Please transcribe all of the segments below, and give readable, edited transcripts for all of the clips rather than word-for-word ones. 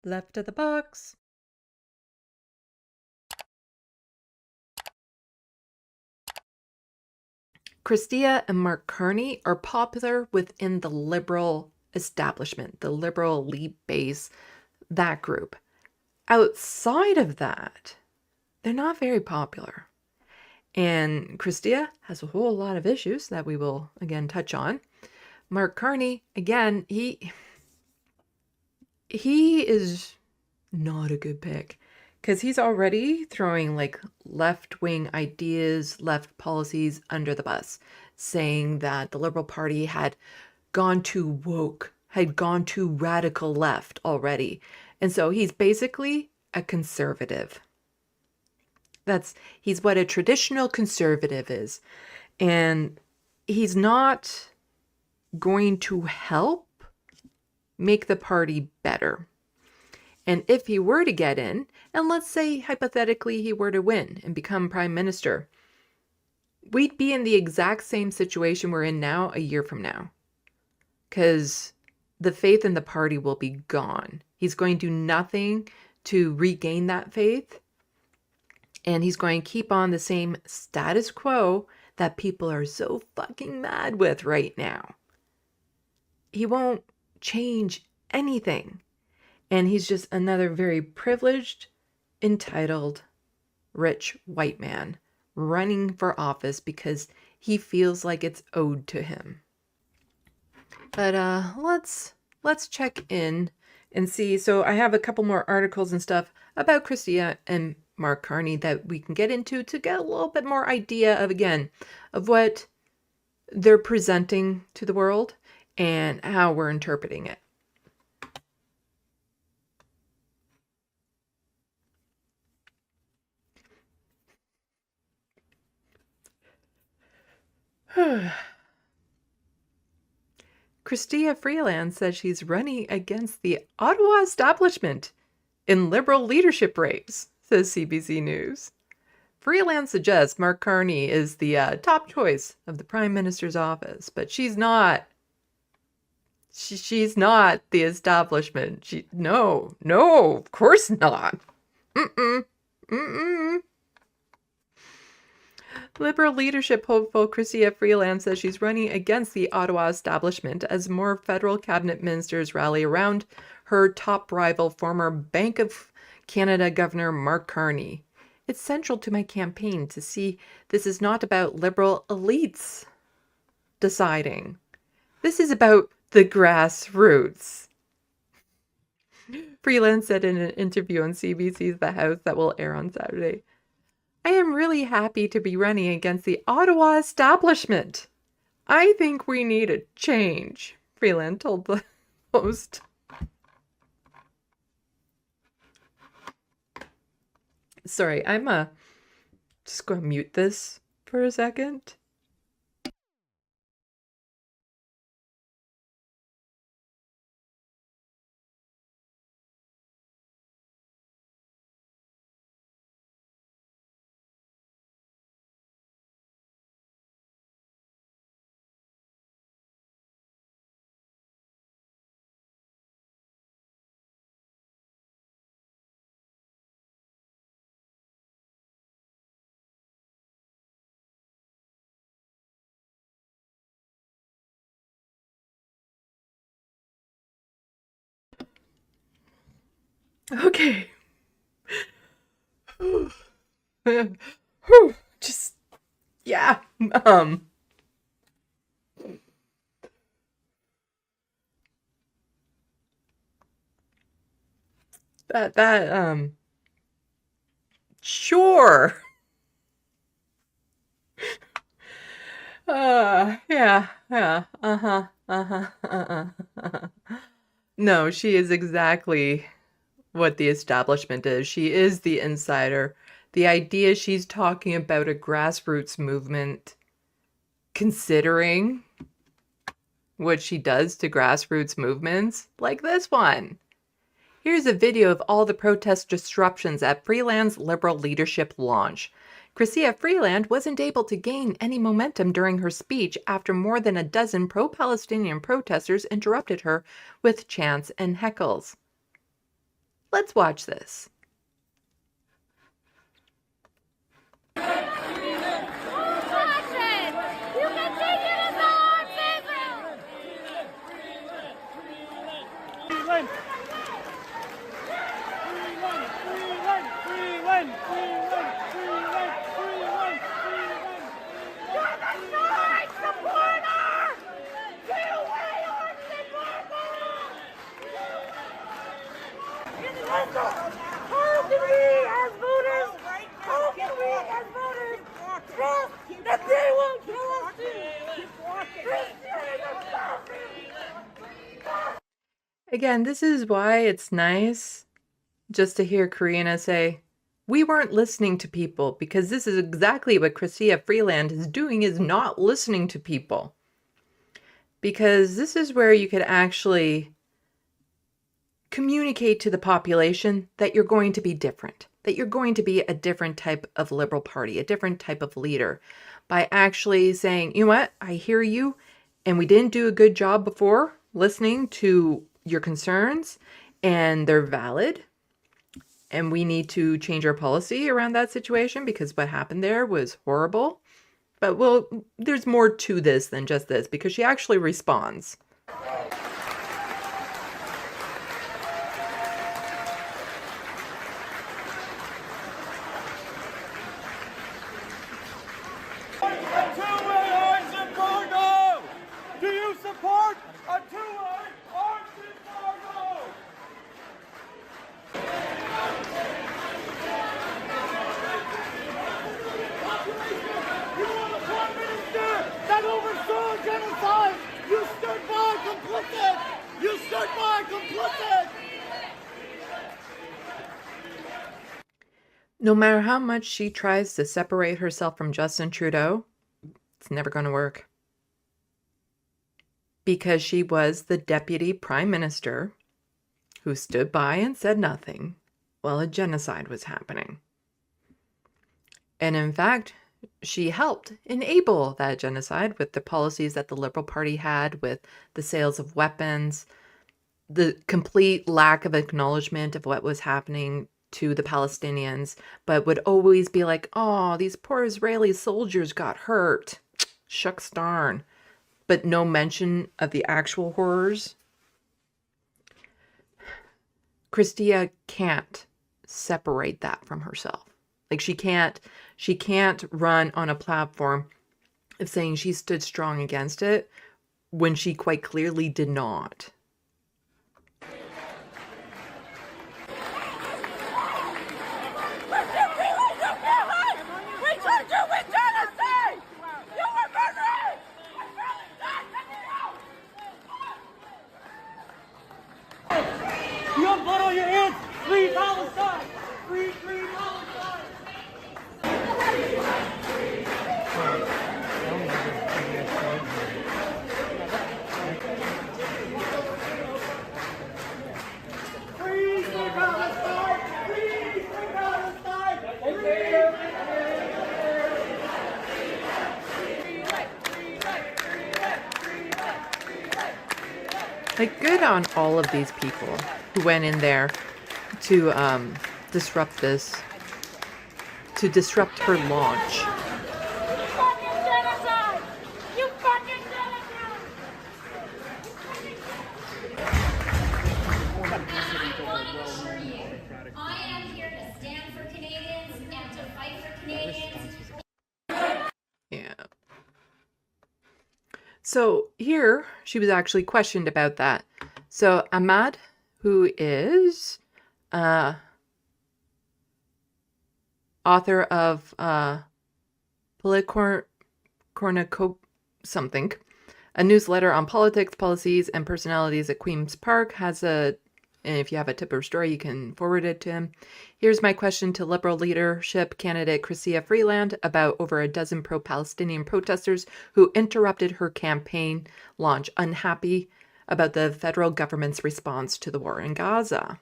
Left of the box. Chrystia and Mark Carney are popular within the liberal establishment, the liberal elite base, that group. Outside of that, they're not very popular. And Chrystia has a whole lot of issues that we will again touch on. Mark Carney, again, he is not a good pick because he's already throwing like left-wing ideas, left policies under the bus, saying that the Liberal Party had gone too woke, had gone too radical left already. And so he's basically a conservative. He's what a traditional conservative is. And he's not going to help make the party better. And if he were to get in, and let's say hypothetically he were to win and become prime minister, we'd be in the exact same situation we're in now a year from now. Because the faith in the party will be gone. He's going to do nothing to regain that faith. And he's going to keep on the same status quo that people are so fucking mad with right now. He won't change anything. And he's just another very privileged, entitled, rich white man running for office because he feels like it's owed to him. But let's check in and see. So I have a couple more articles and stuff about Chrystia and Mark Carney that we can get into to get a little bit more idea of, again, of what they're presenting to the world and how we're interpreting it. Chrystia Freeland says she's running against the Ottawa establishment in Liberal leadership race, says CBC News. Freeland suggests Mark Carney is the top choice of the Prime Minister's office, but she's not. She's not the establishment. No, of course not. Liberal leadership hopeful Chrystia Freeland says she's running against the Ottawa establishment as more federal cabinet ministers rally around her top rival, former Bank of Canada Governor Mark Carney. It's central to my campaign to see this is not about liberal elites deciding. This is about the grassroots. Freeland said in an interview on CBC's The House that will air on Saturday, I am really happy to be running against the Ottawa establishment. I think we need a change, Freeland told the Post. Sorry, I'm just going to mute this for a second. Okay. Just, yeah. Sure. Yeah. No, she is exactly what the establishment is. She is the insider. The idea she's talking about a grassroots movement, considering what she does to grassroots movements, like this one. Here's a video of all the protest disruptions at Freeland's Liberal leadership launch. Chrystia Freeland wasn't able to gain any momentum during her speech after more than a dozen pro-Palestinian protesters interrupted her with chants and heckles. Let's watch this. How can we as voters trust that they won't kill us too? Again, this is why it's nice just to hear Karina say, we weren't listening to people, because this is exactly what Chrystia Freeland is doing, is not listening to people. Because this is where you could actually communicate to the population that you're going to be different, that you're going to be a different type of Liberal Party, a different type of leader, by actually saying, you know what, I hear you, and we didn't do a good job before listening to your concerns, and they're valid, and we need to change our policy around that situation because what happened there was horrible. But well, there's more to this than just this, because she actually responds. No matter how much she tries to separate herself from Justin Trudeau, it's never going to work. Because she was the deputy prime minister who stood by and said nothing while a genocide was happening. And in fact, she helped enable that genocide with the policies that the Liberal Party had, with the sales of weapons, the complete lack of acknowledgement of what was happening to the Palestinians, but would always be like, oh, these poor Israeli soldiers got hurt. Shucks darn. But no mention of the actual horrors. Chrystia can't separate that from herself. Like she can't run on a platform of saying she stood strong against it when she quite clearly did not. Like, good on all of these people who went in there to disrupt this, to disrupt her launch. You fucking genocide! You fucking genocide! I want to assure you, I am here to stand for Canadians and to fight for Canadians. Yeah. So here, she was actually questioned about that. So Ahmad, who is author of Politicornucopia something, a newsletter on politics, policies, and personalities at Queen's Park, has a, and if you have a tip or story, you can forward it to him. Here's my question to Liberal leadership candidate Chrystia Freeland about over a dozen pro-Palestinian protesters who interrupted her campaign launch, unhappy about the federal government's response to the war in Gaza.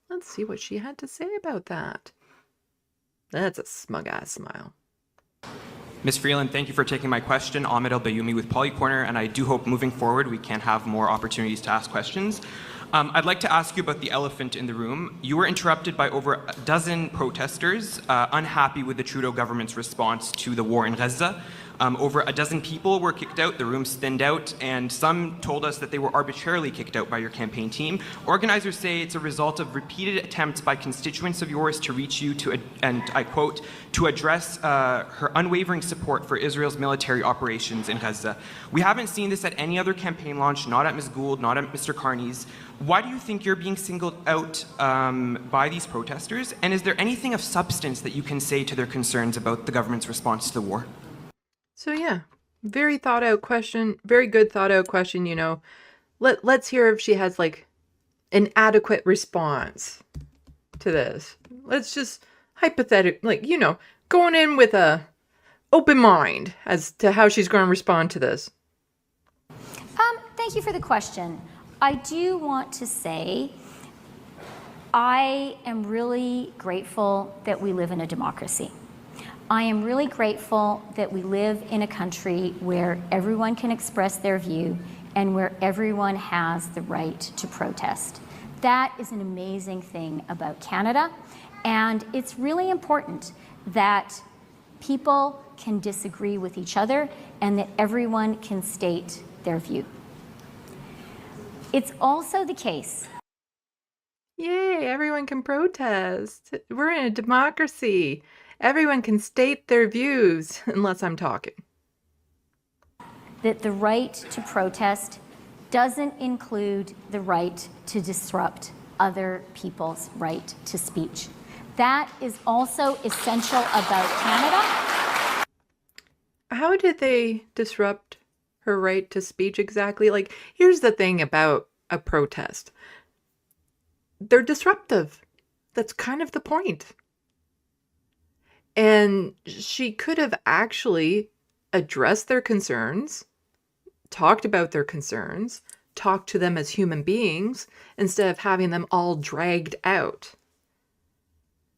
Let's see what she had to say about that. That's a smug-ass smile. Ms. Freeland, thank you for taking my question. Ahmed El-Bayoumi with Polycorner, and I do hope moving forward we can have more opportunities to ask questions. I'd like to ask you about the elephant in the room. You were interrupted by over a dozen protesters unhappy with the Trudeau government's response to the war in Gaza. Over a dozen people were kicked out, the room's thinned out, and some told us that they were arbitrarily kicked out by your campaign team. Organizers say it's a result of repeated attempts by constituents of yours to reach you to, and I quote, to address her unwavering support for Israel's military operations in Gaza. We haven't seen this at any other campaign launch, not at Ms. Gould, not at Mr. Carney's. Why do you think you're being singled out by these protesters? And is there anything of substance that you can say to their concerns about the government's response to the war? So yeah, very thought out question, very good thought out question, you know. Let's hear if she has like an adequate response to this. Let's just hypothetically, like, you know, going in with a open mind as to how she's going to respond to this. Thank you for the question. I do want to say I am really grateful that we live in a democracy. I am really grateful that we live in a country where everyone can express their view and where everyone has the right to protest. That is an amazing thing about Canada, and it's really important that people can disagree with each other and that everyone can state their view. It's also the case. Yay, everyone can protest. We're in a democracy. Everyone can state their views, unless I'm talking. That the right to protest doesn't include the right to disrupt other people's right to speech. That is also essential about Canada. How did they disrupt her right to speech exactly? Like, here's the thing about a protest. They're disruptive. That's kind of the point. And she could have actually addressed their concerns, talked about their concerns, talked to them as human beings instead of having them all dragged out.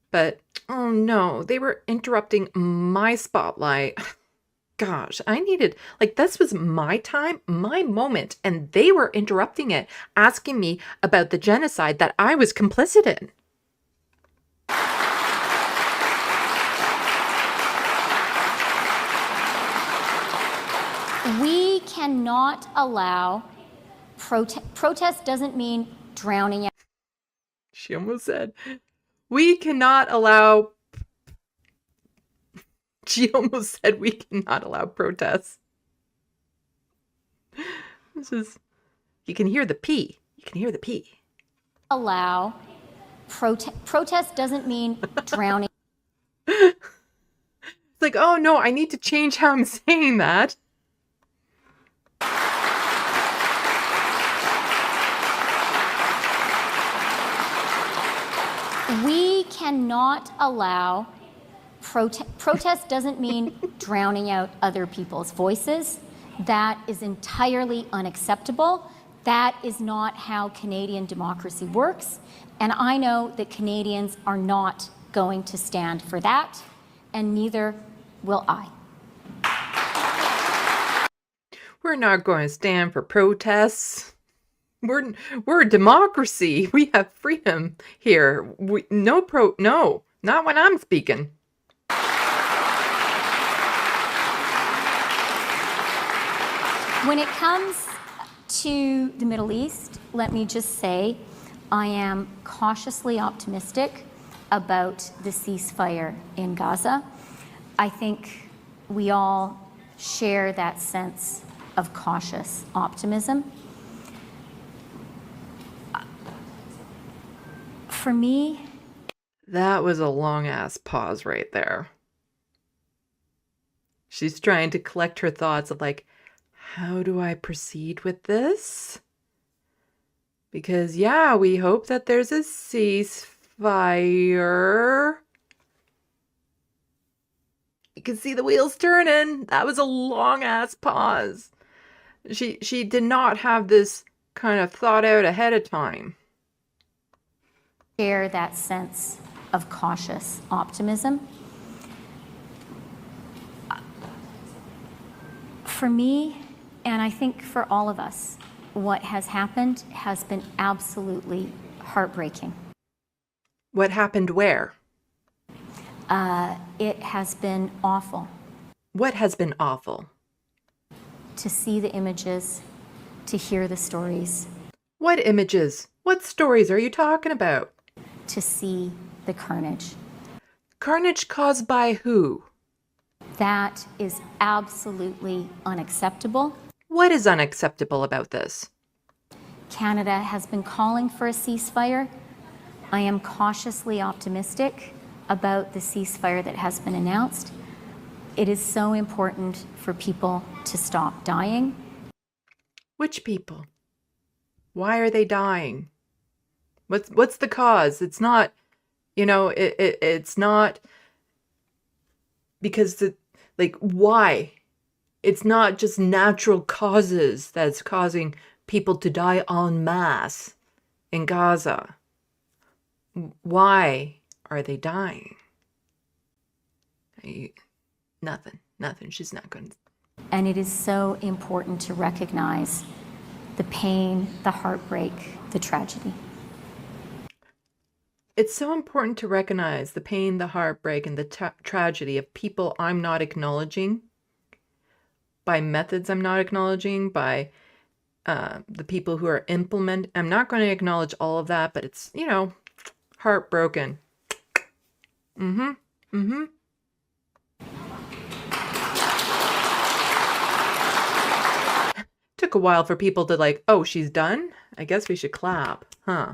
But, oh no, they were interrupting my spotlight. Gosh, I needed, like, this was my time, my moment, and they were interrupting it, asking me about the genocide that I was complicit in. We cannot allow protest doesn't mean drowning out. She almost said, we cannot allow. She almost said, we cannot allow protests. This is, you can hear the P. You can hear the P. Allow protest doesn't mean drowning. It's like, oh no, I need to change how I'm saying that. We cannot allow protest doesn't mean drowning out other people's voices. That is entirely unacceptable. That is not how Canadian democracy works. And I know that Canadians are not going to stand for that, and neither will I. We're not going to stand for protests. We're a democracy. We have freedom here. No, not when I'm speaking. When it comes to the Middle East, let me just say I am cautiously optimistic about the ceasefire in Gaza. I think we all share that sense of cautious optimism. For me, that was a long ass pause right there. She's trying to collect her thoughts of like, how do I proceed with this? Because yeah, we hope that there's a ceasefire. You can see the wheels turning. That was a long ass pause. She did not have this kind of thought out ahead of time. Share that sense of cautious optimism. For me, and I think for all of us, what has happened has been absolutely heartbreaking. What happened where? It has been awful What has been awful? to see the images, to hear the stories, What images? What stories are you talking about? to see the carnage. Carnage caused by who? That is absolutely unacceptable. What is unacceptable about this? Canada has been calling for a ceasefire. I am cautiously optimistic about the ceasefire that has been announced. It is so important for people to stop dying. Which people? Why are they dying? What's the cause? It's not, it's not because why? It's not just natural causes that's causing people to die en masse in Gaza. Why are they dying? Nothing. She's not going to. And it is so important to recognize the pain, the heartbreak, the tragedy. It's so important to recognize the pain, the heartbreak, and the tragedy of people I'm not acknowledging, by methods I'm not acknowledging, by the people who are implementing. I'm not going to acknowledge all of that, but it's, heartbroken. Took a while for people to oh, she's done? I guess we should clap, huh?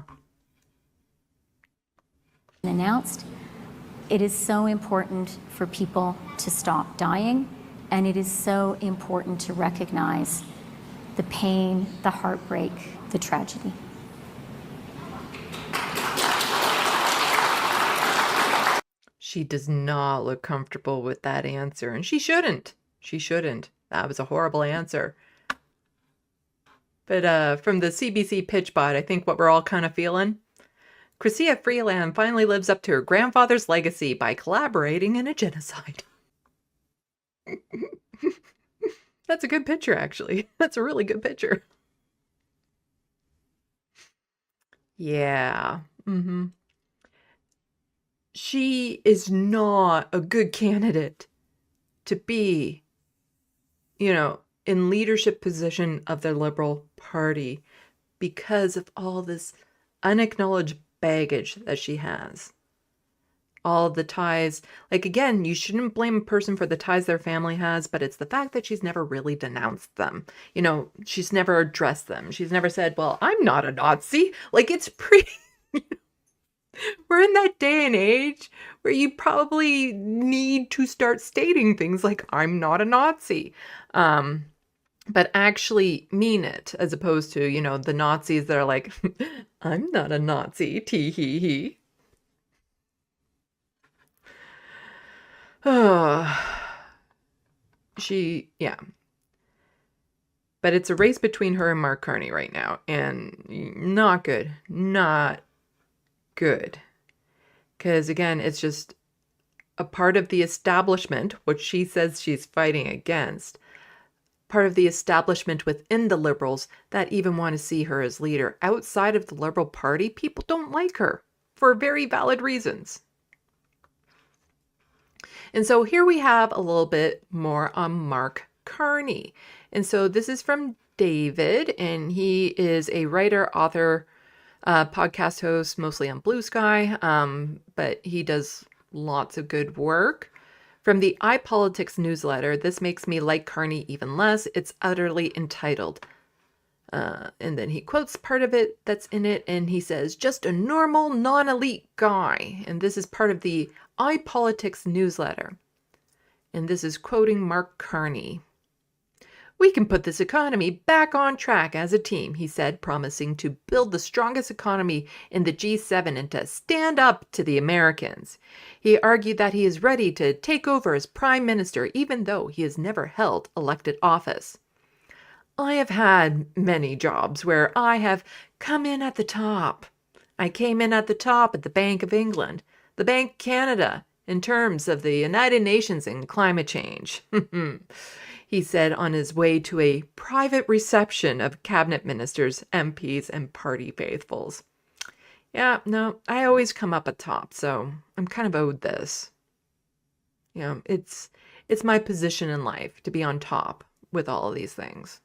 Announced. It is so important for people to stop dying, and it is so important to recognize the pain, the heartbreak, the tragedy. She does not look comfortable with that answer, and she shouldn't. She shouldn't. That was a horrible answer. But from the CBC pitch bot, I think what we're all kind of feeling. Chrystia Freeland finally lives up to her grandfather's legacy by collaborating in a genocide. That's a good picture, actually. That's a really good picture. Yeah. She is not a good candidate to be, in leadership position of the Liberal Party because of all this unacknowledged baggage that she has. All the ties. Again, you shouldn't blame a person for the ties their family has, but it's the fact that she's never really denounced them. She's never addressed them. She's never said, well, I'm not a Nazi. It's pretty... We're in that day and age where you probably need to start stating things like, I'm not a Nazi. But actually mean it, as opposed to, the Nazis that are like, I'm not a Nazi, tee hee hee. Yeah. But it's a race between her and Mark Carney right now, and not good. Not good. Because again, it's just a part of the establishment, what she says she's fighting against, part of the establishment within the Liberals that even want to see her as leader. Outside of the Liberal Party, people don't like her for very valid reasons. And so here we have a little bit more on Mark Carney. And so this is from David, and he is a writer, author, podcast host, mostly on Blue Sky, but he does lots of good work. From the iPolitics newsletter, this makes me like Carney even less. It's utterly entitled. And then he quotes part of it that's in it, and he says, just a normal, non-elite guy. And this is part of the iPolitics newsletter. And this is quoting Mark Carney. We can put this economy back on track as a team, he said, promising to build the strongest economy in the G7 and to stand up to the Americans. He argued that he is ready to take over as prime minister, even though he has never held elected office. I have had many jobs where I have come in at the top. I came in at the top at the Bank of England, the Bank of Canada, in terms of the United Nations and climate change. he said on his way to a private reception of cabinet ministers, MPs, and party faithfuls. Yeah, no, I always come up at top, so I'm kind of owed this. You know, it's my position in life to be on top with all of these things.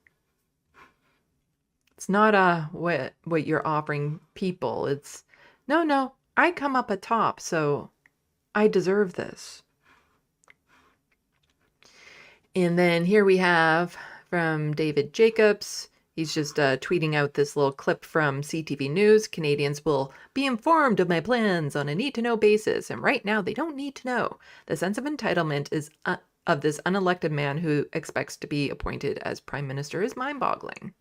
It's not what you're offering people. It's no, I come up at top, so I deserve this. And then here we have from David Jacobs. He's just tweeting out this little clip from CTV News. Canadians will be informed of my plans on a need-to-know basis, and right now they don't need to know. The sense of entitlement is of this unelected man who expects to be appointed as Prime Minister is mind-boggling.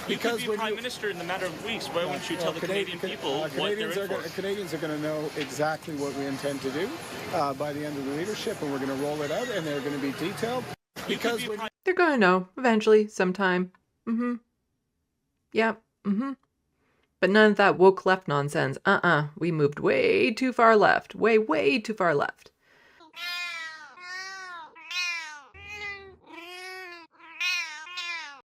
Because you could be Prime Minister in a matter of weeks. Why wouldn't you tell the Canadian people what they're in for? Canadians are going to know exactly what we intend to do by the end of the leadership, and we're going to roll it out, and they're going to be detailed. Because they're going to know eventually, sometime. Yeah. But none of that woke left nonsense. We moved way too far left. Way too far left.